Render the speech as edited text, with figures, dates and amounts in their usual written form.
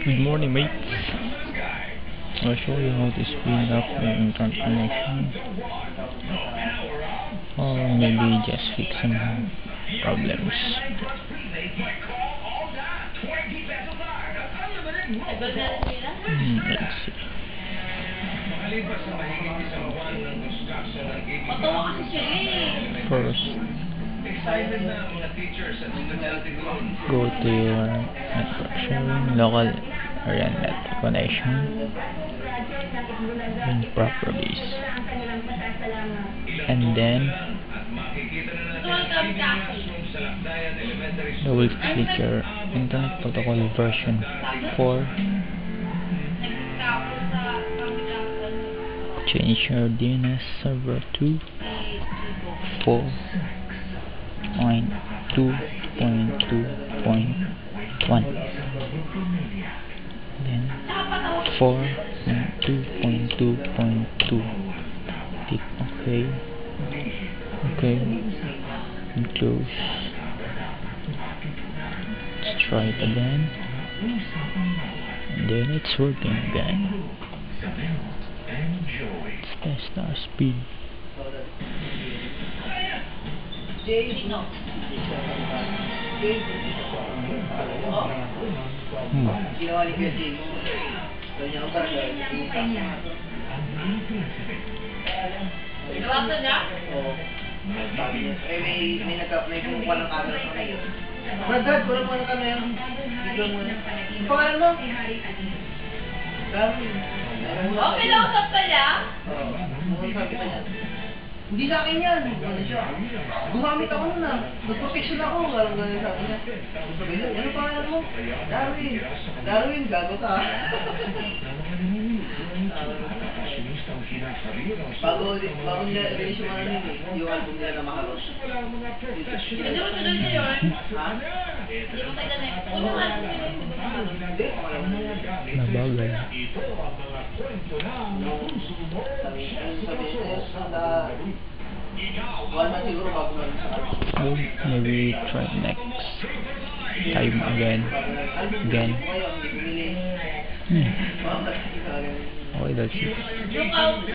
Good morning, mates. I'll show you how to speed up your internet connection, or maybe just fix some problems. Let's see. First, go to your network sharing, local area network connection, and properties, and then double click your internet protocol version 4. Change your DNS server to 4.2.2.1, then 4.2.2.2. Click OK, and close. Let's try it again, and then it's working again. Let's test our speed. Nawasan niya? Oo. May kumukuha ng camera sa kayo. Brad, wala mo ng camera. Video mo na. Pangalan mo? Okay lang usap ka niya? Oo. Sabi ka niya. Hindi sa akin yan. Ano siya? Gumamit ako nun ah. Nag-protection ako. Walang ganun sa akin niya. Sabi niya, ano pangalan mo? Darwin, gago ka. Bago release yung ano yun eh, yung album nila na Makaros. Hindi mo tuloy na yun? Ha? Hindi mo kayo na eh. Unang album nila yung hindi mo Makaros. Nabagal. So maybe try next time again. Okay, that's it.